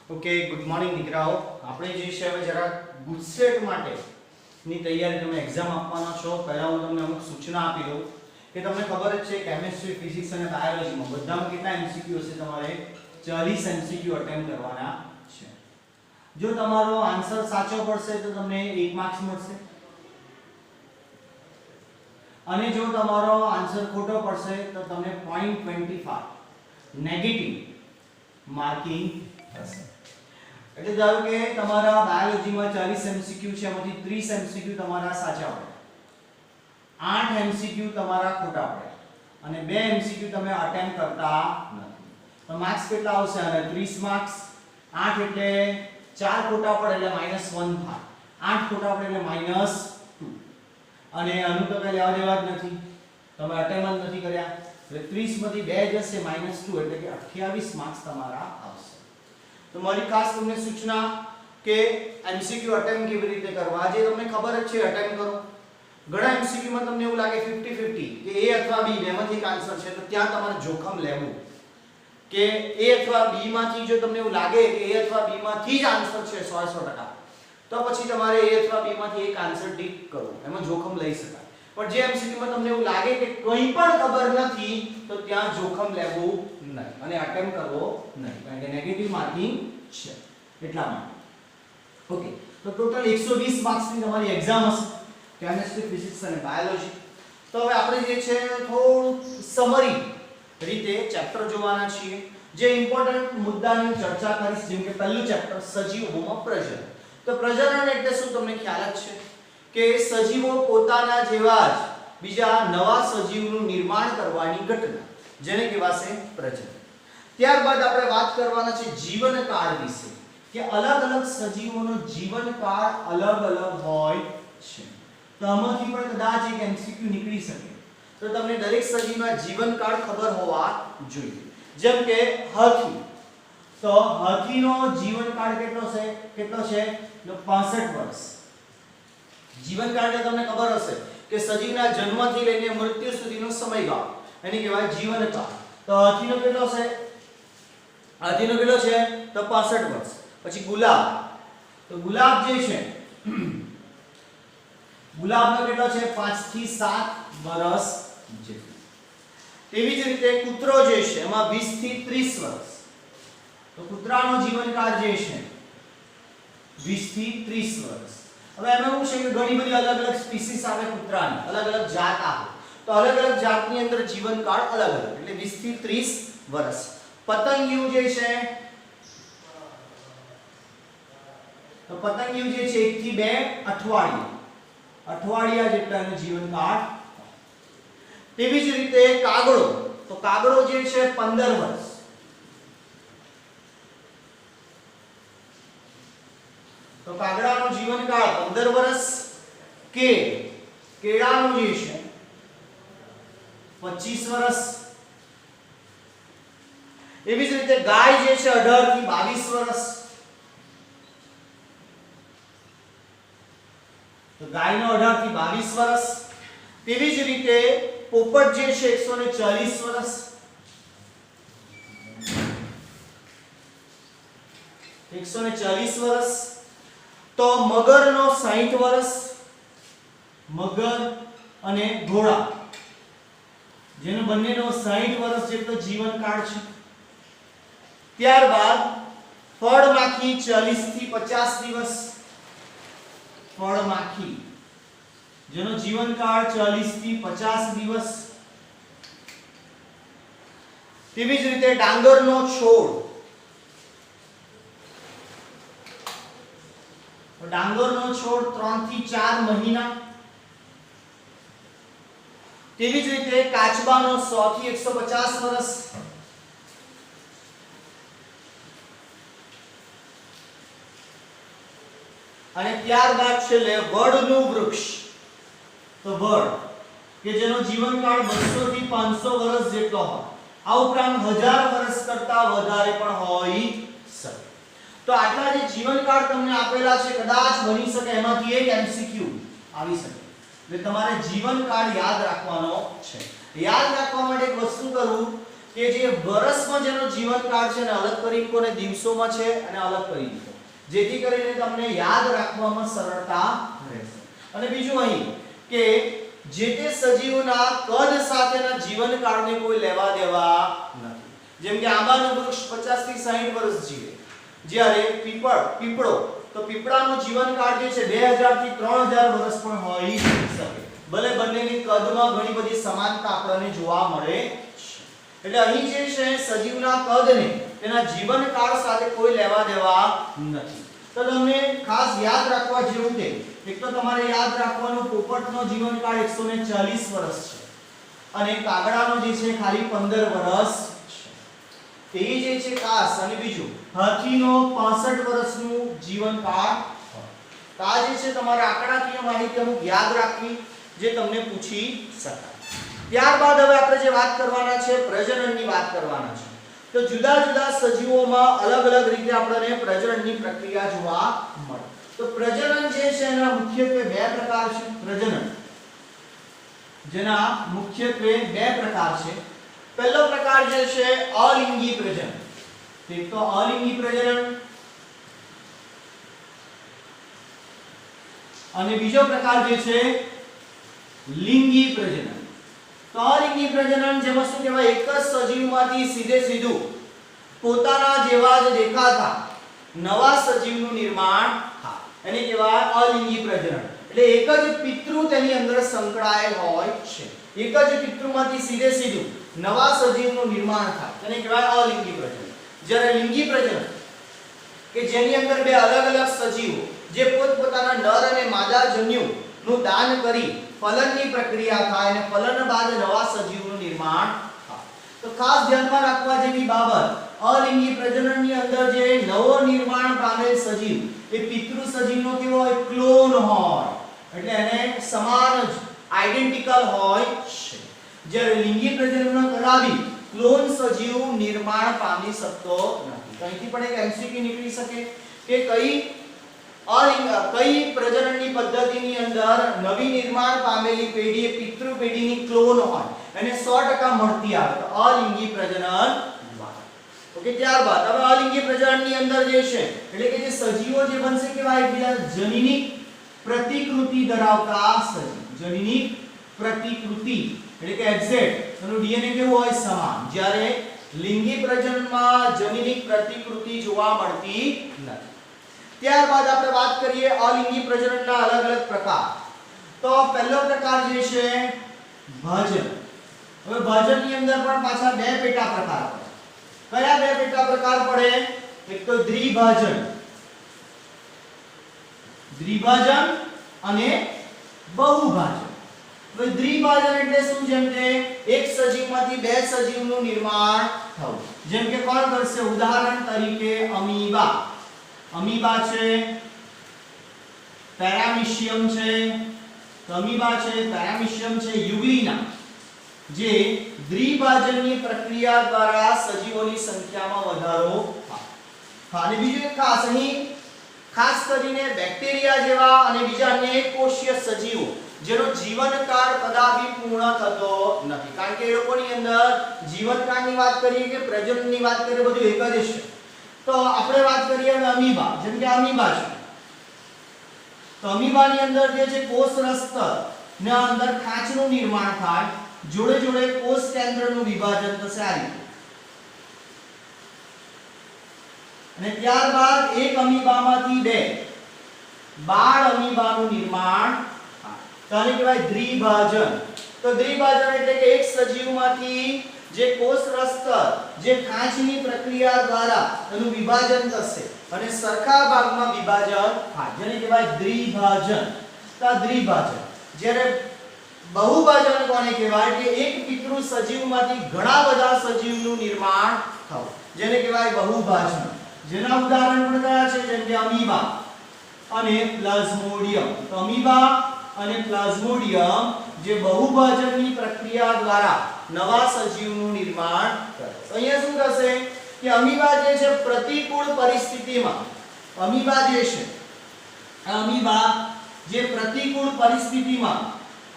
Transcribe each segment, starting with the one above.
Okay, good morning દીકરાઓ. આપણે જે છે હવે જરા ગુજસેટ માટેની તૈયારી તમે એક્ઝામ આપવાના છો. પહેલા હું તમને અમુક સૂચના આપી દઉં કે તમને ખબર જ છે કેમેસ્ટ્રી, ફિઝિક્સ અને બાયોલોજીમાં બધામાં કેટલા એમસીક્યુ હશે? તમારે 40 એમસીક્યુ અટેમ્પ્ટ કરવાના છે. જો તમારો આન્સર સાચો પડશે તો તમને 1 માર્ક્સ મળશે અને જો તમારો આન્સર ખોટો પડશે તો તમને 0.25 નેગેટિવ માર્કિંગ થશે. એટલે ધારો કે તમારા બાયોલોજીમાં 40 એમસીક્યુ છે, એમાંથી 30 એમસીક્યુ તમારા સાચા પડે, 8 એમસીક્યુ તમારા ખોટા પડે અને 2 એમસીક્યુ તમે અટેમ્પ્ટ કરતા નથી. તો માર્ક્સ કેટલા આવશે? અને 30 માર્ક્સ. 8 એટલે 4 ખોટા પડે એટલે -1 થાય, 8 ખોટા પડે એટલે -2 અને આનું તો કઈ લેવા દેવા જ નથી, તમે અટેમ્પ્ટ જ નથી કર્યા એટલે 30 માંથી 2 જશે -2 એટલે કે 28 માર્ક્સ તમારા આવશે. તો મારી ખાસ તમને સૂચના કે એમસીક્યુ અટેમ્પ્ટ કેવી રીતે કરવા, જે તમને ખબર જ છે અટેમ્પ્ટ કરો. ઘણા એમસીક્યુ માં તમને એવું લાગે 50-50 કે A અથવા B બેમાંથી એક આન્સર છે, તો ત્યાં તમારે જોખમ લેવું કે A અથવા B માંથી જો તમને એવું લાગે કે A અથવા B માંથી જ આન્સર છે 100% તો પછી તમારે A અથવા B માંથી એક આન્સર ટીક કરવો, એમાં જોખમ લઈ શકાય. પણ જે એમસીક્યુ માં તમને એવું લાગે કે કંઈ પણ ખબર નથી તો ત્યાં જોખમ લેવું નહીં અને અટેમ્પ્ટ કરવો નહીં, કારણ કે નેગેટિવ માર્કિંગ છે એટલા માટે. ઓકે, તો ટોટલ 120 માર્ક્સની તમારી એક્ઝામ હશે કેમેસ્ટ્રી, ફિઝિક્સ અને બાયોલોજી. તો હવે આપણે જે છે થોડું સમરી રીતે ચેપ્ટર જોવાના છીએ, જે ઇમ્પોર્ટન્ટ મુદ્દાની ચર્ચા કરીશ. જેમ કે પહેલું ચેપ્ટર સજીવોમાં પ્રજનન. તો પ્રજનન એટલે શું તમને ખ્યાલ જ છે કે સજીવો પોતાના જેવા જ બીજા નવા સજીવનું નિર્માણ કરવાની ઘટના, જેને કહેવાશે પ્રજનન. ત્યારબાદ આપણે વાત કરવાના છે જીવનકાળ વિશે, કે અલગ અલગ સજીવોનો જીવનકાળ અલગ અલગ હોય છે. તો આમાંથી પણ કદાચ એક એમસીક્યુ નીકળી શકે, તો તમને દરેક સજીવના જીવનકાળ ખબર હોવા જોઈએ. જેમ કે હાથી, તો હાથીનો જીવનકાળ કેટલો છે? 65 વર્ષ. જીવનકાળ એટલે તમને ખબર હશે કે સજીવના જન્મથી લઈને મૃત્યુ સુધીનો સમયગાળો, એને કહેવાય જીવનકાળ. તો હાથીનો કેટલો છે? હાથીનો કેટલો છે? તો 65 વર્ષ. પછી ગુલાબ, તો ગુલાબ જે છે ગુલાબનો કેટલો છે? 5 થી 7 વર્ષ જેટલો. તેવી જ રીતે કૂતરો જે છે એમાં 20 થી 30 વર્ષ. તો કૂતરાનો જીવનકાળ જે છે 20 થી 30 વર્ષ. હવે એમાં એવું છે કે ઘણી બધી અલગ અલગ સ્પીસીસ આવે કૂતરાની, અલગ અલગ જાત આવે, તો અલગ અલગ જાતની અંદર જીવનકાળ અલગ અલગ, એટલે 20 થી 30 વર્ષ. પતંગિયું જે છે, તો પતંગિયું જે છે 1 થી 2 અઠવાડિયા જેટલા એનો જીવનકાળ. તેવી જ રીતે કાગડો, તો કાગડો જે છે 15 વર્ષ. તો કાગડાનો જીવનકાળ 15 વર્ષ. કેળાનો જે છે 25 વર્ષ. એવી જ રીતે ગાય જે છે 18 થી 22 વર્ષ. તો ગાયનો 18 થી 22 વર્ષ. તેવી જ રીતે પોપટ જે છે 140 વર્ષ. 140 વર્ષ. તો મગરનો 60 વર્ષ. મગર અને ઘોડા જેનો બંનેનો 60 વર્ષ જેટલો જીવનકાળ છે. ત્યારબાદ ફળમાખી 40 થી 50 દિવસ. ફળમાખી જેનો જીવનકાળ 40 થી 50 દિવસ. તેવી જ રીતે ડાંગરનો છોડ, ડાંગરનો છોડ 3 થી 4 મહિના. તેવી જ રીતે કાચબાનો 100 થી 150 વર્ષ. અને ત્યારબાદ છેલ્લે વડનું વૃક્ષ, તો વડ કે જેનો જીવનકાળ 200 થી 500 વર્ષ જેટલો હોય. આ ઉપરાંત 1000 વર્ષ કરતા વધારે પણ હોઈ શકે. તો આટલા જે જીવનકાળ તમને આપેલા છે, કદાચ બની શકે એમાંથી એક એમસીક્યુ આવી શકે. એટલે તમારે જીવનકાળ યાદ રાખવાનો છે. યાદ રાખવા માટે એક વસ્તુ કરવું કે જે વર્ષમાં જેનો જીવનકાળ છે એને અલગ કરી મૂકો અને દિવસોમાં છે અને અલગ કરી મૂકો, જેથી કરીને તમને યાદ રાખવામાં સરળતા રહેશે. અને બીજું અહીં કે જે તે સજીવના કદ સાથેના જીવનકાળને કોઈ લેવા દેવા નથી. જેમ કે આંબાનું વૃક્ષ 50 થી 60 વર્ષ જીવે, જ્યારે પીપળો તો પીપળાનું જીવનકાળ જે છે 2000 થી 3000 વર્ષ પણ હોઈ શકે. ભલે બંનેની કદમાં ઘણી બધી સમાનતા આપણને જોવા મળે છે. એટલે અહીં જે છે સજીવના કદને તેના જીવનકાળ સાથે કોઈ લેવા દેવા નથી. તો તમને ખાસ યાદ રાખવા જેવું છે, એક તો તમારે યાદ રાખવાનું પોપટનો જીવનકાળ 140 વર્ષ છે અને કાગડાનો જે છે ખાલી 15 વર્ષ છે. તે જે છે કાસ અને બીજું હાથીનો 65 વર્ષનું જીવનકાળ. આ જે છે તમારે આંકડાકીય માહિતી અમુક યાદ રાખવી જે તમને પૂછી શકાય. ત્યારબાદ હવે આપણે જે વાત કરવાના છે પ્રજનનની વાત કરવાના છે. તો જુદા જુદા સજીવોમાં અલગ અલગ રીતે આપણને પ્રજનનની પ્રક્રિયા જોવા મળે. તો પ્રજનન જે છે એના મુખ્યત્વે બે પ્રકાર છે. પ્રજનન જેના મુખ્યત્વે બે પ્રકાર છે. પહેલો પ્રકાર જે છે અલિંગી પ્રજનન. એક તો અલિંગી પ્રજનન અને બીજો પ્રકાર જે છે લિંગી પ્રજનન. તો અલિંગી પ્રજનન જેમાં શું કહેવાય, એક જ સજીવમાંથી સીધે સીધું પોતાના જેવા જ દેખાતા નવા સજીવનું નિર્માણ થાય એને કહેવાય અલિંગી પ્રજનન. એટલે એક જ પિતૃ તેની અંદર સંકળાયેલ હોય છે. એક જ પિતૃમાંથી સીધે સીધું નવા સજીવનું નિર્માણ થાય તેને કહેવાય અલિંગી પ્રજનન. જ્યારે લિંગી પ્રજનન કે જેની અંદર બે અલગ અલગ સજીવો જે પોતપોતાના નર અને માદા જન્યુનું દાન કરી ફલનની પ્રક્રિયા થાય અને ફલન બાદ નવા સજીવનું નિર્માણ થાય. તો ખાસ ધ્યાનમાં રાખવા જેવી બાબત અલિંગી પ્રજનનની અંદર જે નવો નિર્માણ પામેલ સજીવ એ પિતૃ સજીવનો કેવો હોય, ક્લોન હોય, એટલે એને સમાન જ આઇડેન્ટિકલ હોય છે. જ્યારે લિંગી પ્રજનન કરાવી ક્લોન સજીવ નિર્માણ પામી શકતો નથી. અહીંથી પણ એક એમસીક્યુ નીકળી શકે કે કઈ પ્રજનનની પદ્ધતિની અંદર નવી નિર્માણ પામેલી પેઢી પિતૃ પેઢીની ક્લોન હોય એને 100% મળતી આવે તો અલિંગી પ્રજનન દ્વારા. ઓકે, ત્યારબાદ હવે અલિંગી પ્રજનનની અંદર જે છે એટલે કે જે સજીવો જે બનશે કેવા એકબીજા જનીનિક પ્રતિકૃતિ ધરાવતા સજીવ. જનીનિક પ્રતિકૃતિ એટલે કે એક્ઝેક્ટ એનું ડીએનએ કેવું હોય, સમાન. જ્યારે લિંગી પ્રજનનમાં જનીનિક પ્રતિકૃતિ જોવા મળતી નથી. ત્યારબાદ આપણે વાત કરીએ અલિંગી પ્રજનનના અલગ અલગ પ્રકાર. તો પહેલો પ્રકાર જે છે ભાજન. હવે ભાજનની અંદર પણ પાછા બે પેટા પ્રકાર પડે. કયા બે પેટા પ્રકાર પડે? એક તો દ્વિભાજન. દ્વિભાજન અને બહુભાજન. હવે દ્વિભાજન એટલે શું? જેમ કે એક સજીવમાંથી બે સજીવનું નિર્માણ થવું. જેમ કે કોણ કરશે? ઉદાહરણ તરીકે અમીબા. અમીબા છે, પેરામીશિયમ છે, અમીબા છે, પેરામીશિયમ છે, યુગ્લિના જે દ્વિભાજનની પ્રક્રિયા દ્વારા સજીવોની સંખ્યામાં વધારો થાય. અને બીજું એક ખાસ અહીં ખાસ કરીને બેક્ટેરિયા જેવા અને બીજા અનેક કોષીય સજીવો જેનો જીવનકાળ કદાપી પૂર્ણ થતો નથી. કારણ કે એ લોકોની અંદર જીવનકાળની વાત કરીએ કે પ્રજનનની વાત કરીએ બધું એક જ છે. તો આપણે વાત કરીએ હવે અમીબા. જેમ કે અમીબા છે તો અમીબાની અંદર જે છે કોષ રસ્તર ના અંદર ખાંચનું નિર્માણ થાય, જોડે જોડે કોષ કેન્દ્રનું વિભાજન થશે આ રીતે. અને ત્યારબાદ એક અમીબામાંથી બે બાળ અમીબાનું નિર્માણ થાય. તો આને કહેવાય દ્વિભાજન. તો દ્વિભાજન એટલે કે એક સજીવમાંથી જે કોષ રસ્તર જે ખાંચની પ્રક્રિયા દ્વારા એનું વિભાજન થશે અને સરખા ભાગમાં વિભાજન થાય જેને કહેવાય દ્વિભાજન. તો આ દ્વિભાજન. જ્યારે બહુભાજન કોને કહેવાય? કે એક પિતૃ સજીવમાંથી ઘણા બધા સજીવનું નિર્માણ થવું જેને કહેવાય બહુભાજન. જેના ઉદાહરણ પણ કયા છે? જેમ કે અમીબા અને પ્લાઝ્મોડિયમ. તો અમીબા અને પ્લાઝ્મોડિયમ જે બહુભાજનની પ્રક્રિયા દ્વારા નવા સજીવનું નિર્માણ કરે. અહીંયા શું થશે કે અમીબા જે છે પ્રતિકૂળ પરિસ્થિતિમાં અમીબા જે છે અમીબા જે પ્રતિકૂળ પરિસ્થિતિમાં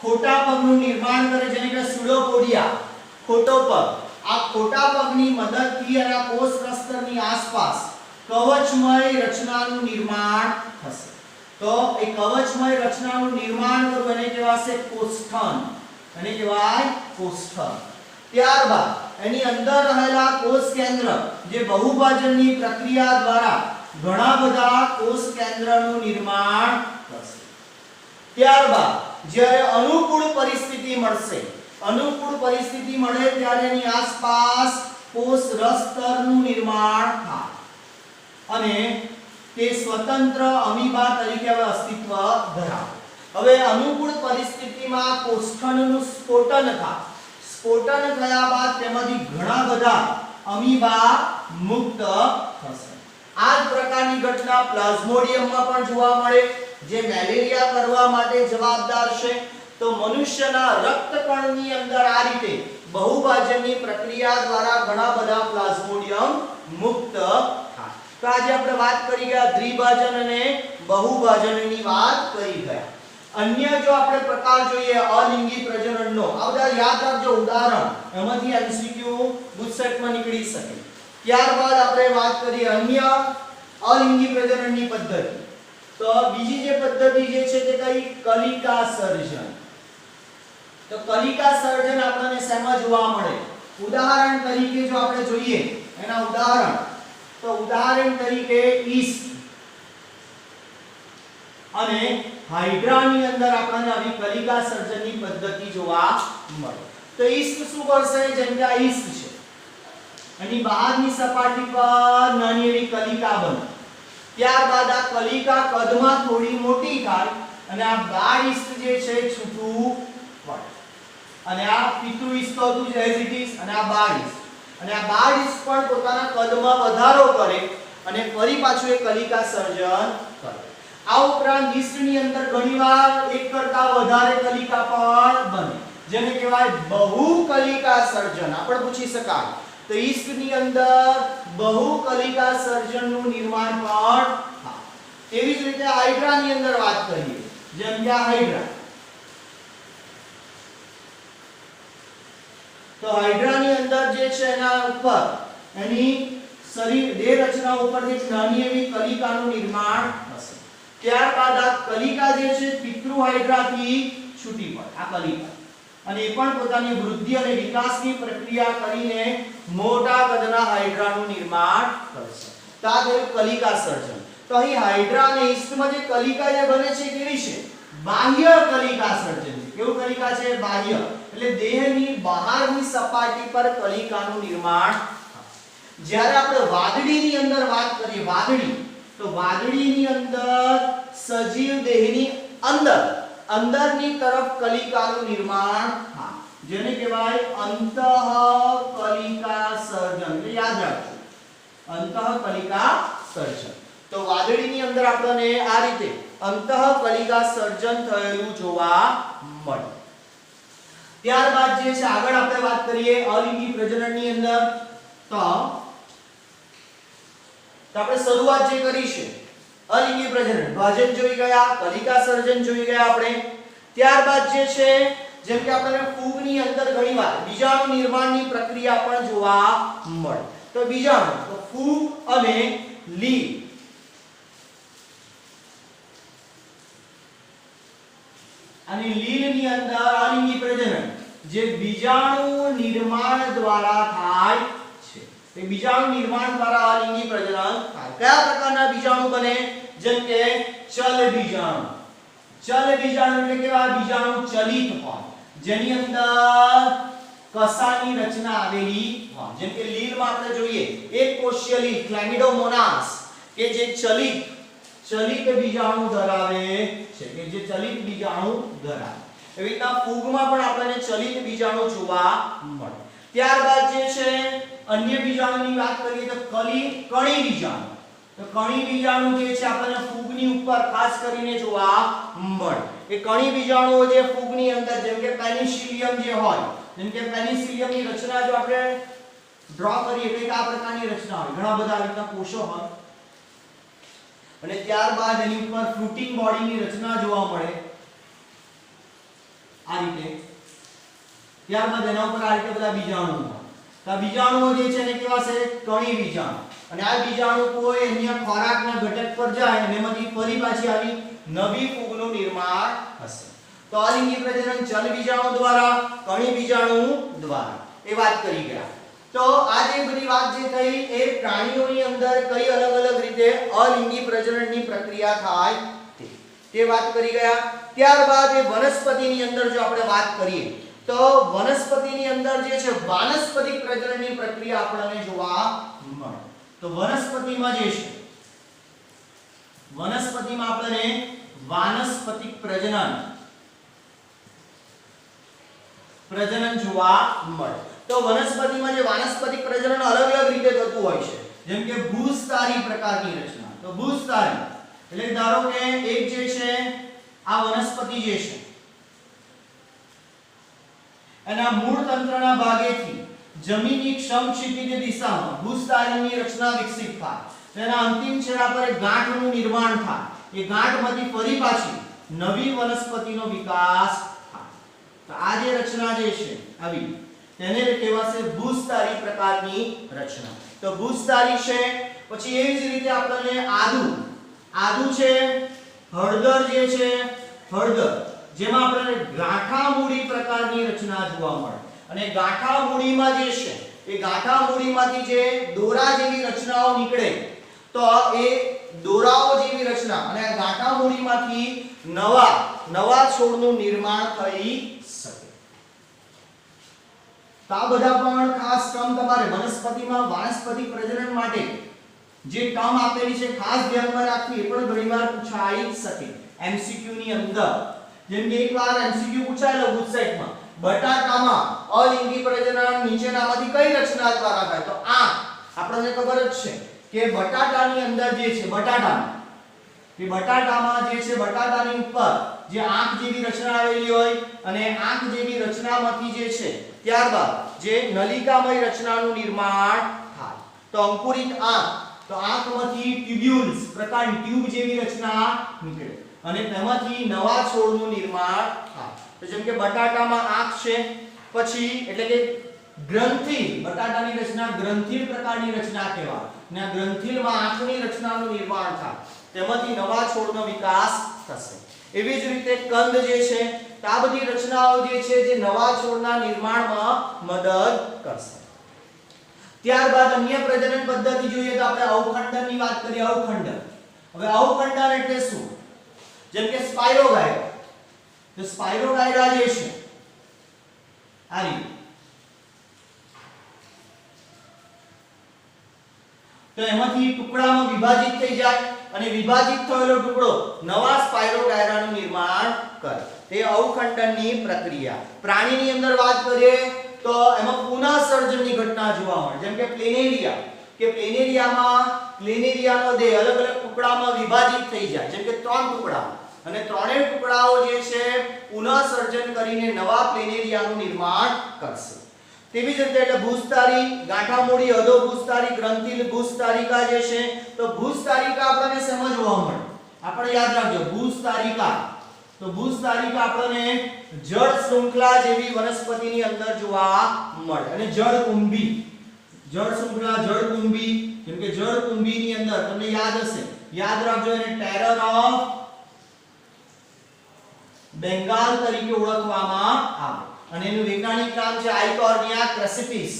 ખોટા પગનું નિર્માણ કરે જેને કે સ્યુડોપોડિયા ખોટો પગ આ ખોટા પગની મદદથી અને આ કોષ રસતરની આસપાસ કવચમય રચનાનું નિર્માણ થશે. તો એ કવચમય રચનાનું નિર્માણ કરવું એને કહેવાશે કોષ્ઠન. એને કહેવાય કોષ્ઠન. ત્યારબાદ એની અંદર રહેલા કોષ કેન્દ્ર જે બહુભાજનની પ્રક્રિયા દ્વારા ઘણા બધા કોષ કેન્દ્રનું નિર્માણ થશે. ત્યારબાદ જ્યારે અનુકૂળ પરિસ્થિતિ મળશે, અનુકૂળ પરિસ્થિતિ મળે ત્યારે એની આસપાસ કોષ રસતરનું નિર્માણ થાય અને તે સ્વતંત્ર અમીબા તરીકે હવે અસ્તિત્વ ધરાવે. હવે અનુકૂળ પરિસ્થિતિમાં કોષ્ઠનનું સ્ફોટન થાય. સ્ફોટન થયા બાદ તેમાંથી ઘણા બધા અમીબા મુક્ત થશે. આ જ પ્રકારની ઘટના પ્લાઝ્મોડિયમમાં પણ જોવા મળે જે મેલેરિયા કરવા માટે જવાબદાર છે. તો મનુષ્યના રક્તકણની અંદર આ રીતે બહુભાજનની પ્રક્રિયા દ્વારા ઘણા બધા પ્લાઝ્મોડિયમ મુક્ત થાય. તો આજે આપણે વાત કરી ગયા દ્વિભાજન અને બહુભાજનની વાત કરી ગયા. અન્ય જો આપણે પ્રકાર જોઈએ અલિંગી પ્રજનનનો, આ બધા યાદ રાખજો ઉદાહરણ, એમાંથી એમસીક્યુ ગુજસેટમાં નીકળી શકે. ત્યારબાદ આપણે વાત કરીએ અન્ય અલિંગી પ્રજનનની પદ્ધતિ. તો બીજી જે પદ્ધતિ જે છે તે કઈ કલિકા સર્જન. તો કલિકા સર્જન આપણને શેમાં જોવા મળે? ઉદાહરણ તરીકે જો આપણે જોઈએ એના ઉદાહરણ, તો ઉદાહરણ તરીકે ઈસ્ટ અને હાઇડ્રાની અંદર આપણને આવી કલિકા સર્જનની પદ્ધતિ જોવા મળે. તો ઈસ્ટ શું કરશે? જેમ કે આ ઈસ્ટ છે, એની બહારની સપાટી પર નાની એવી કલિકા બને. ત્યારબાદ આ કલિકા કદમાં થોડી મોટી થાય અને આ બાળ ઈસ્ટ જે છે છૂટું પડે. અને આ પિતૃ ઈસ્ટ તો હતું એઝ ઇટ ઇઝ, અને આ બાળ ઈસ્ટ, અને આ બાળ ઈસ્ટ પણ પોતાના કદમાં વધારો કરે અને ફરી પાછું એ કલિકા સર્જન કરે. આ ઉપરાંત ઈસ્ટની અંદર ઘણીવાર એક કરતા વધારે કલિકા પણ બને, જેને કહેવાય બહુકલિકા સર્જન. આપણે પૂછી શકાય તો ઈસ્ટની અંદર બહુકલિકા સર્જનનું નિર્માણ પણ થાય. તેવી જ રીતે હાઇડ્રાની અંદર વાત કરીએ, જેમ કે હાઇડ્રા. તો હાઇડ્રાની અંદર જે છે એના ઉપર એની શરીર દેહ રચના ઉપર એક નાની એવી કલિકાનું નિર્માણ થશે. ત્યારબાદ આ કલિકા જે છે પિતૃ હાઇડ્રાથી છૂટી પડે આ કલિકા, અને એ પણ પોતાની વૃદ્ધિ અને વિકાસની પ્રક્રિયા કરીને મોટા કદના હાઇડ્રાનું નિર્માણ કરશે. તો આ થયું કલિકા સર્જન. તો અહીં હાઇડ્રા અને ઈસ્ટમાં જે કલિકા જે બને છે કેવી છે? બાહ્ય કલિકા સર્જન છે. કેવું કલિકા છે? બાહ્ય. એટલે દેહની બહારની સપાટી પર કલિકાનું નિર્માણ થાય. જ્યારે આપણે વાદળીની અંદર વાત કરીએ, વાદળી, તો વાદળીની અંદર સજીવ દેહની અંદર અંદરની તરફ કલિકાનું નિર્માણ થાય, જેને કહેવાય અંતઃકલિકા સર્જન. એટલે યાદ રાખજો, અંતઃકલિકા સર્જન. તો વાદળીની અંદર આપણને આ રીતે અંતઃકલિકા સર્જન થયેલું જોવા મળે. ત્યારબાદ જે છે આગળ આપણે વાત કરીએ અલિંગી પ્રજનનની અંદર. તો આપણે શરૂઆત જે કરી છે અલિંગી પ્રજનન, ભાજન જોઈ ગયા, કલિકા સર્જન જોઈ ગયા આપણે. ત્યારબાદ જે છે જેમ કે આપણને ફૂગની અંદર ઘણીવાર બીજાણુ નિર્માણની પ્રક્રિયા પણ જોવા મળે. તો બીજાણુ, તો ફૂગ અને લીલ, અને લીલની અંદર અલિંગી પ્રજનન જે બીજાણુ નિર્માણ દ્વારા થાય છે. તે બીજાણુ નિર્માણ દ્વારા અલિંગી પ્રજનન થાય. કયા પ્રકારના બીજાણુ બને? જેમ કે ચલ બીજાણુ. ચલ બીજાણુ એટલે કેવા? બીજાણુ ચલિત હોય, જેની અંદર કસાની રચના આવેલી હોય. જેમ કે લીલમાં આપણે જોઈએ એક કોષીય લીલ ક્લેમિડોમોનાસ કે જે ચલિત બીજાણુ ધરાવે છે, કે જે ચલિત બીજાણુ ધરાવે. એવી રીતના ફૂગમાં પણ આપણને ચલિત બીજાણુ જોવા મળે. ત્યારબાદ જે છે અન્ય બીજાણુની વાત કરીએ તો કણી બીજાણુ. તો કણી બીજાણુ જે છે આપણને ફૂગની ઉપર ખાસ કરીને જોવા મળે. એ કણી બીજાણુઓ જે ફૂગની અંદર, જેમ કે પેનિસિલિયમ જે હોય, જેમ કે પેનિસિલિયમની રચના જો આપણે ડ્રો કરીએ તો આ પ્રકારની રચના હોય, ઘણા બધા આ રીતના કોષો હોય, અને ત્યારબાદ એની ઉપર ફ્રુટિંગ બોડીની રચના જોવા મળે આ રીતે. ત્યારબાદ એના ઉપર આ રીતે બધા બીજાણુ હોય. તો તો આ બીજાણુઓ જે છે એને કેવા છે? કણી બીજાણુ. અને આ બીજાણુ કોઈ અન્ય ખોરાકના ઘટક પર જાય અને એમાંથી ફરી પાછી આવી નવી ફૂગનું નિર્માણ થશે. તો અલિંગી પ્રજનન ચલ બીજાણુ દ્વારા, કણી બીજાણુ દ્વારા, એ વાત કરી ગયા. તો આ જે બધી વાત જે થઈ એ પ્રાણીઓની અંદર કઈ અલગ અલગ રીતે અલિંગી પ્રજનનની પ્રક્રિયા થાય તે વાત કરી ગયા. ત્યારબાદ એ વનસ્પતિની અંદર જો આપણે વાત કરીએ તો વનસ્પતિની અંદર જે છે વાનસ્પતિક પ્રજનનની પ્રક્રિયા આપણને જોવા મળે. તો વનસ્પતિમાં જે છે વનસ્પતિમાં આપણને વાનસ્પતિક પ્રજનન જોવા મળે. તો વનસ્પતિમાં જે વાનસ્પતિક પ્રજનન અલગ અલગ રીતે થતું હોય છે, જેમ કે ભૂસ્તારી પ્રકારની રચના. તો ભૂસ્તારી એટલે ધારો કે એક જે છે આ વનસ્પતિ જે છે એના મૂળ તંત્રના ભાગેથી જમીનની સમક્ષિતિજ દિશામાં ભૂસ્તારીની રચના વિકસિત થાય. તેના અંતિમ છેડા પર એક ગાંઠનું નિર્માણ થાય. એ ગાંઠમાંથી ફરી પાછી નવી વનસ્પતિનો વિકાસ થાય. તો આ જે રચના જે છે આવી તેને કહેવાશે ભૂસ્તારી પ્રકારની રચના. તો ભૂસ્તારી છે. પછી એવી જ રીતે આપણને આદુ છે, હળદર જે છે હળદર, જેમાં આપણને ગાંઠામૂળી પ્રકારની રચના જોવા મળે. અને ગાંઠામૂળીમાં જે છે એ ગાંઠામૂળીમાંથી જે દોરા જેવી રચનાઓ નીકળે તો એ દોરાઓ જેવી રચના અને આ ગાંઠામૂળીમાંથી નવા છોડનું નિર્માણ થઈ શકે. તો આ બધા પણ ખાસ ટર્મ તમારે વનસ્પતિમાં વાનસ્પતિક પ્રજનન માટે જે ટર્મ આપેલી છે ખાસ ધ્યાનમાં રાખવી. એ પણ ઘણીવાર પૂછાઈ શકે એમસીક્યુ ની અંદર. જેમ કે એકવાર એમસીક્યુ પૂછાયેલો ગુજસેટમાં, બટાકામાં અલિંગી પ્રજનન નીચેનામાંથી કઈ રચના દ્વારા થાય? તો આ આપણને ખબર જ છે કે બટાટાની અંદર જે છે બટાટામાં જે છે બટાટાની ઉપર જે આંખ જેવી રચના આવેલી હોય અને આંખ જેવી રચનામાંથી જે છે ત્યારબાદ જે નલિકામય રચનાનું નિર્માણ થાય. તો અંકુરિત આંખ, તો આંખમાંથી ટ્યુબ્યુલ્સ પ્રકારની ટ્યુબ જેવી રચના નીકળે અને તેમાંથી નવા છોડનું નિર્માણ થાય. તો જેમ કે બટાટામાં આંખ છે, પછી એટલે કે ગ્રંથિ, બટાટાની રચના ગ્રંથિલ પ્રકારની રચના કહેવાય. અને આ ગ્રંથિલમાં આંખની રચનાનું નિર્માણ થાય, તેમાંથી નવા છોડનો વિકાસ થશે. એવી જ રીતે કંદ જે છે, આ બધી રચનાઓ જે છે જે નવા છોડના નિર્માણમાં મદદ કરશે. ત્યારબાદ અન્ય પ્રજનન પદ્ધતિ જોઈએ તો આપણે અવખંડનની વાત કરીએ. અવખંડન. હવે અવખંડન એટલે શું? જેમ કે સ્પાઇરોગાયરા. તો સ્પાઇરોગાયરા જે છે આ રીતે, તો એમાંથી ટુકડામાં વિભાજિત થઈ જાય અને વિભાજિત થયેલો ટુકડો નવા સ્પાઇરોગાયરાનું નિર્માણ કરે. તે અવખંડનની પ્રક્રિયા. પ્રાણીની અંદર વાત કરીએ તો એમાં પુનઃસર્જનની ઘટના જોવા મળે. જેમ કે પ્લેનેરિયા, કે પ્લેનેરિયાનો દેહ અલગ અલગ ટુકડામાં વિભાજિત થઈ જાય, જેમ કે 3 ટુકડા, અને ત્રણેય ટુકડાઓ જે છે પુનઃસર્જન કરીને નવા પ્લેનેરિયાનું નિર્માણ કરશે. તેવી જ રીતે એટલે ભૂસ્તારી, ગાંઠામૂળી, અધોભૂસ્તારી, ગ્રંથિલ, ભૂસ્તારિકા જે છે, તો ભૂસ્તારિકા આપણને સમજ જોવા મળે. આપણે યાદ રાખજો ભૂસ્તારિકા. તો ભૂસ્તારિકા આપણને જળ શૃંખલા જેવી વનસ્પતિની અંદર જોવા મળે. અને જળકુંભી, જળ શૃંખલા, જળકુંભી, જેમ કે જળકુંભીની અંદર તમને યાદ હશે, યાદ રાખજો એને ટેરર ઓફ બેંગાલ તરીકે ઓળખવામાં આવે. અને એનું વૈજ્ઞાનિક નામ છે આઇકોર્નિયા ક્રેસિપિસ.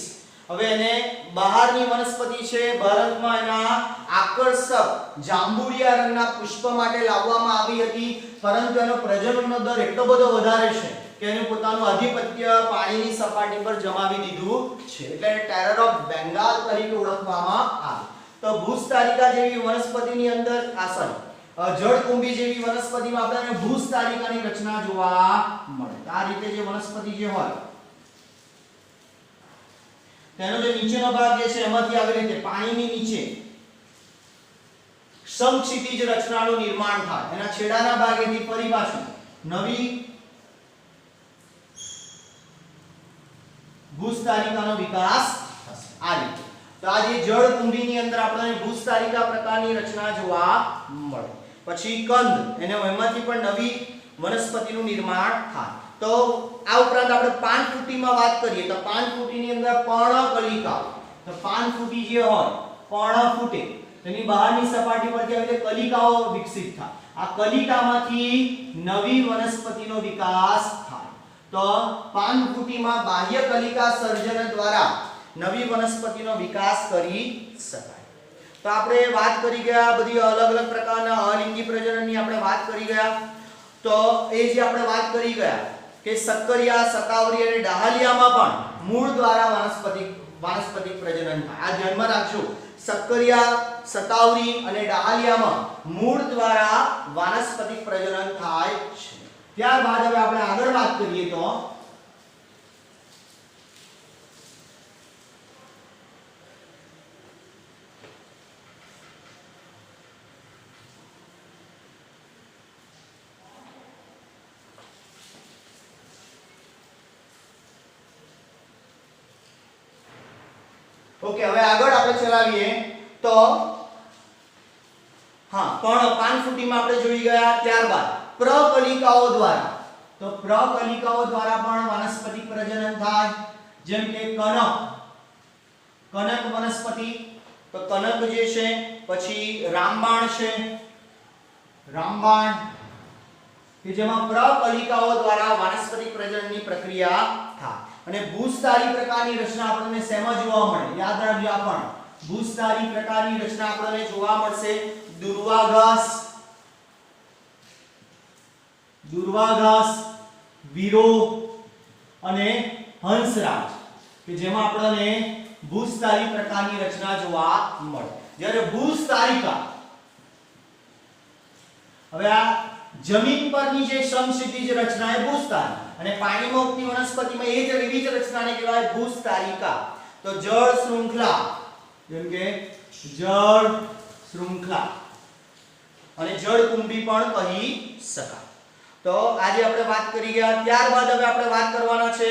હવે એને બહારની વનસ્પતિ છે, ભારતમાં એના આકર્ષક જાંબુડિયા રંગના પુષ્પ માટે લાવવામાં આવી હતી, પરંતુ એનો પ્રજનનનો દર એટલો બધો વધારે છે કે એને પોતાનું આધિપત્ય પાણીની સપાટી પર જમાવી દીધું છે, એટલે ટેરર ઓફ બેંગાલ તરીકે ઓળખવામાં આવે. તો ભૂસ્તારિકા જેવી વનસ્પતિની અંદર જળકુંભી જેવી વનસ્પતિમાં આપણને ભૂસ્તારિકાની રચના જોવા મળે. આ રીતે જે વનસ્પતિ જે હોય તેનો જે નીચેનો ભાગ જે છે એમાંથી આવી રીતે પાણીની નીચે સમક્ષિતિજ રચનાનું નિર્માણ થાય. એના છેડાના ભાગેથી ફરી પાછું નવી ભૂસ્તારિકાનો વિકાસ થશે. આ રીતે તો આ જે જળકુંભીની અંદર આપણને ભૂસ્તારિકા પ્રકારની રચના જોવા મળે. પછી કંદ, એને એમાંથી પણ નવી વનસ્પતિનું નિર્માણ થાય. તો આ ઉપરાંત આપણે પાનફૂટીમાં વાત કરીએ તો પાનફૂટીની અંદર પર્ણકલિકાઓ, તો પાનફૂટી જે હોય પર્ણ ફૂટે તેની બહારની સપાટી પરથી આવી રીતે કલિકાઓ વિકસિત થાય. આ કલિકામાંથી નવી વનસ્પતિનો વિકાસ થાય. તો પાનફૂટીમાં બાહ્ય કલિકા સર્જન દ્વારા નવી વનસ્પતિનો વિકાસ કરી શકાય. તો આપણે વાત કરી ગયા બધી અલગ અલગ પ્રકારના અલિંગી પ્રજનનની આપણે વાત કરી ગયા. તો એ જે આપણે વાત કરી ગયા કે સક્કરિયા, શતાવરી અને ડાહલિયામાં પણ મૂળ દ્વારા વાનસ્પતિક પ્રજનન થાય. આ ધ્યાનમાં રાખજો. સક્કરિયા, શતાવરી અને ડાહલિયામાં મૂળ દ્વારા વાનસ્પતિક પ્રજનન થાય છે. ત્યારબાદ હવે આપણે આગળ વાત કરીએ તો ઓકે, હવે આગળ આપણે ચલાવીએ તો હા પણ પાનફૂટીમાં આપણે જોઈ ગયા. ત્યારબાદ પ્રકલિકાઓ દ્વારા, તો પ્રકલિકાઓ દ્વારા પણ વાનસ્પતિક પ્રજનન થાય. જેમ કે કનક વનસ્પતિ, તો કનક જે છે, પછી રામબાણ છે, રામબાણ કે જેમાં પ્રકલિકાઓ દ્વારા વાનસ્પતિક પ્રજનનની પ્રક્રિયા થાય. અને ભૂસ્તારી પ્રકારની રચના આપણને શેમાં જોવા મળે? યાદ રાખજો. આ પણ ભૂસ્તારી પ્રકારની રચના આપણને જોવા મળશે દુર્વાઘાસ, વીરો અને હંસરાજ કે જેમાં આપણને ભૂસ્તારી પ્રકારની રચના જોવા મળે. જ્યારે ભૂસ્તારિકા, હવે આ જમીન પરની જે સમક્ષિતિજ રચના એ ભૂસ્તારી અને પાણીમાં ઉગતી વનસ્પતિમાં એ જ એવી જ રચનાને કહેવાય ભૂસ્તારિકા. તો જળ શૃંખલા, જેમ કે જળ શૃંખલા અને જળકુંભી પણ કહી શકાય. તો આજે આપણે વાત કરી ગયા. ત્યારબાદ હવે આપણે વાત કરવાના છે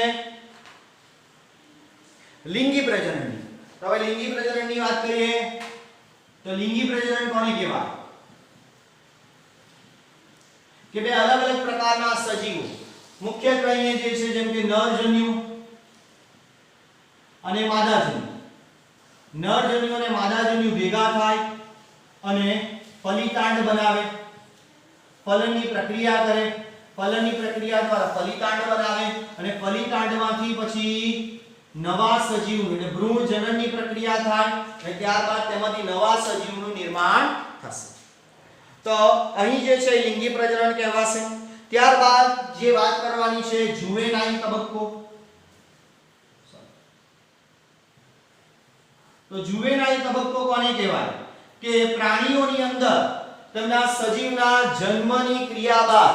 લિંગી પ્રજનનની. તો હવે લિંગી પ્રજનનની વાત કરીએ તો લિંગી પ્રજનન કોને કહેવાય? કે બે અલગ અલગ પ્રકારના સજીવો મુખ્યત્વે અહીંયા જે છે જેમ કે નરજન્યુ અને માદાજન્યુ, નરજન્યુ અને માદાજન્યુ ભેગા થાય અને ફલિતાંડ બનાવે, ફલનની પ્રક્રિયા કરે, ફલનની પ્રક્રિયા દ્વારા ફલિતાંડ બનાવે અને ફલિતાંડમાંથી પછી નવા સજીવ એટલે ભ્રૂણ જનનની પ્રક્રિયા થાય અને ત્યારબાદ તેમાંથી નવા સજીવનું નિર્માણ થશે. તો અહીં જે છે લિંગી પ્રજનન કહેવાશે. ત્યારબાદ જે વાત કરવાની છે જુવેનાઇલ તબક્કો. તો જુવેનાઇલ તબક્કો કોને કહેવાય? કે પ્રાણીઓની અંદર તેમના સજીવના જન્મની ક્રિયા બાદ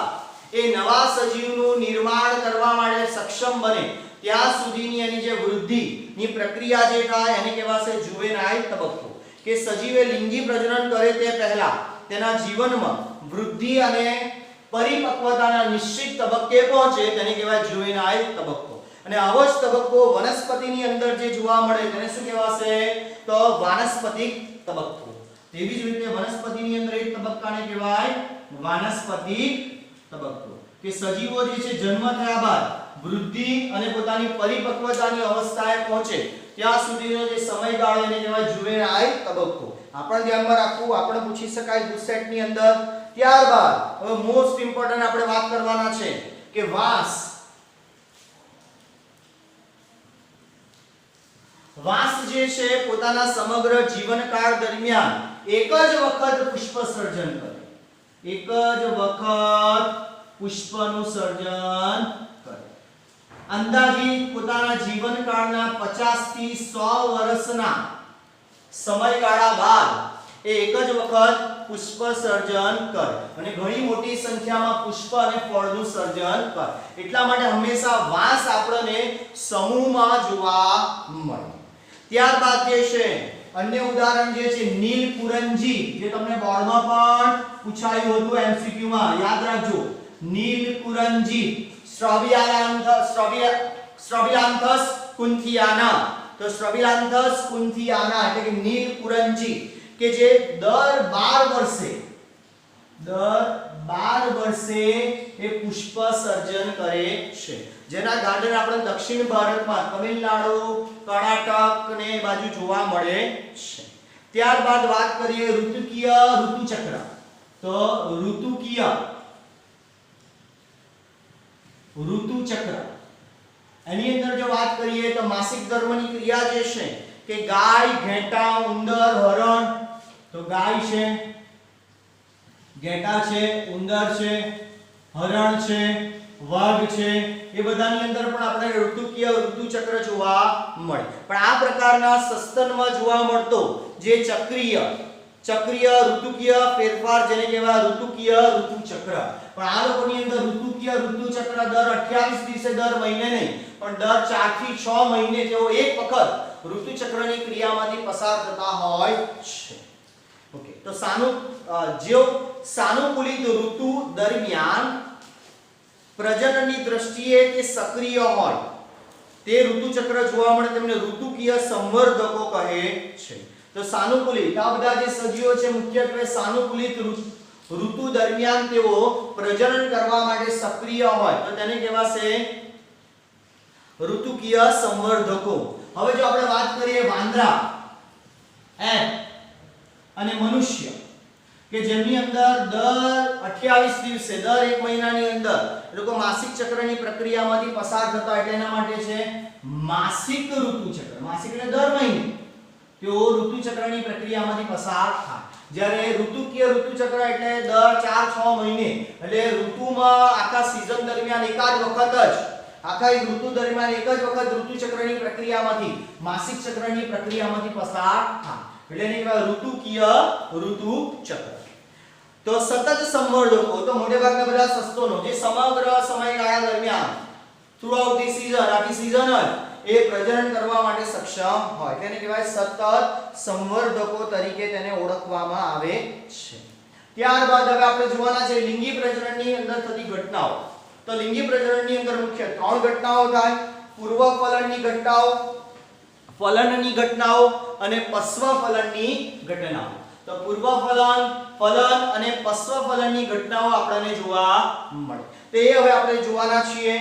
એ નવા સજીવનું નિર્માણ કરવા માટે સક્ષમ બને ત્યાં સુધીની એની જે વૃદ્ધિની પ્રક્રિયા જે થાય એને કહેવાશે જુવેનાઇલ તબક્કો. કે સજીવે લિંગી પ્રજનન કરે તે પહેલા તેના જીવનમાં વૃદ્ધિ અને પરિપક્વતાના નિશ્ચિત તબક્કે પહોંચે તેને કહેવાય જુવેનાઇલ તબક્કો. અને આવો જ તબક્કો વનસ્પતિની અંદર જે જોવા મળે તેને શું કહેવાશે? તો વાનસ્પતિક તબક્કો. તેવી જ રીતે વનસ્પતિની અંદર એક તબક્કાને કહેવાય વાનસ્પતિક તબક્કો. કે સજીવો જે છે જન્મ થયા બાદ વૃદ્ધિ અને પોતાની પરિપક્વતાની અવસ્થાએ પહોંચે ત્યાં સુધીનો જે સમયગાળો એને કહેવાય જુવેનાઇલ તબક્કો. આપણે ધ્યાનમાં રાખવું, આપણે પૂછી શકાય ગુસ્સેટ ની અંદર. ત્યારબાદ હવે મોસ્ટ ઇમ્પોર્ટન્ટ આપણે વાત કરવાના છે કે વાંસ જે છે પોતાના સમગ્ર જીવનકાળ દરમિયાન એક જ વખત પુષ્પ સર્જન કરે, એક જ વખત પુષ્પનું સર્જન કરે. અંદાજિત પોતાના જીવનકાળના 50 થી 100 વર્ષના સમયગાળા બાદ એ એક જ વખત પુષ્પ સર્જન કરે અને ઘણી મોટી સંખ્યામાં પુષ્પ અને ફળનું સર્જન કરે. એટલા માટે હંમેશા વાંસ આપણને સમૂહમાં જોવા મળે. ત્યારબાદ જે છે અન્ય ઉદાહરણ જે છે નીલકુરંજી, જે તમને બોર્ડમાં પણ પૂછાયું હતું એમસીક્યુ માં, યાદ રાખજો. નીલકુરંજી, સ્ટ્રોબિલાન્થસ કુન્થિયાના. તો સ્ટ્રોબિલાન્થસ કુન્થિયાના એટલે કે નીલકુરંજી કે જે દર 12 વર્ષે 12 વર્ષે એ પુષ્પ સર્જન કરે છે, જેના ગાર્ડન આપણે દક્ષિણ ભારતમાં તમિલનાડુ, કર્ણાટક ને એ બાજુ જોવા મળે છે. ત્યારબાદ વાત કરીએ ઋતુકીય ઋતુચક્ર. તો ઋતુકીય ઋતુચક્ર એની અંદર જો વાત કરીએ તો માસિક ધર્મની ક્રિયા જે છે કે ગાય, ઘેટા, ઉંદર, હરણ. તો ગાય છે, ઘેટા છે, ઉંદર છે, હરણ છે, વાઘ છે, એ બધાની અંદર પણ આપણે ઋતુકીય ઋતુચક્ર જોવા મળે. પણ આ પ્રકારના સસ્તનમાં જોવા મળતો જે ચક્રીય ઋતુકીય ફેરફાર જેને કહેવાય ઋતુકીય ઋતુચક્ર. પણ આ લોકોની અંદર ઋતુકીય ઋતુચક્ર દર 28 દિવસે દર મહિને નહીં પણ દર 4 થી 6 મહિને તેઓ એક વખત ઋતુચક્રની ક્રિયામાંથી પસાર થતા હોય છે. ઓકે, તો સાનુકૂલિત ઋતુ દરમિયાન પ્રજનનની દ્રષ્ટિએ તે સક્રિય હોય તે ઋતુચક્ર જોવા મળે તેમને ઋતુકીય સંવર્ધકો કહે છે. તો સાનુકૂલિત આ બધા જે સજીવો છે મુખ્યત્વે સાનુકૂલિત ઋતુ દરમિયાન તેઓ પ્રજનન કરવા માટે સક્રિય હોય તો તેને કહેવાશે ઋતુકીય સંવર્ધકો. હવે જો આપણે વાત કરીએ વાંદરા, એપ અને મનુષ્ય કે જેમની અંદર દર 28 દિવસે દર 1 મહિનાની અંદર એ લોકો માસિક ચક્રની પ્રક્રિયામાંથી પસાર થતા એટલે એના માટે છે માસિક ઋતુચક્ર. માસિક એટલે દર મહિને તેઓ ઋતુચક્રની પ્રક્રિયામાંથી પસાર થાય. જ્યારે ઋતુકીય ઋતુચક્ર એટલે દર 4-6 મહિને એટલે ઋતુમાં આખા સીઝન દરમિયાન એકાદ વખત જ આખા એક ઋતુ દરમિયાન એક જ વખત ઋતુચક્રની પ્રક્રિયામાંથી માસિક ચક્રની પ્રક્રિયામાંથી પસાર થાય એટલે એને કહેવાય ઋતુકીય ઋતુચક્ર. તો સતત સંવર્ધકો તો મોટે ભાગના બધા સસ્તનો જે સમગ્ર સમયગાળા દરમિયાન થ્રુ આઉટ ધી સીઝન આખી સીઝન જ એ પ્રજનન કરવા માટે સક્ષમ હોય તેને કહેવાય સતત સંવર્ધકો તરીકે તેને ઓળખવામાં આવે છે. ત્યારબાદ હવે આપણે જોવાના છે લિંગી પ્રજનનની અંદર થતી ઘટનાઓ. તો લિંગી પ્રજનનની અંદર મુખ્ય 3 ઘટનાઓ થાય: પૂર્વફલનની ઘટનાઓ, ફલનની ઘટનાઓ અને પશ્વફલનની ઘટનાઓ. તો પૂર્વફલન, ફલન અને પશ્વફલનની ઘટનાઓ આપણને જોવા મળે. તો એ હવે આપણે જોવાના છીએ.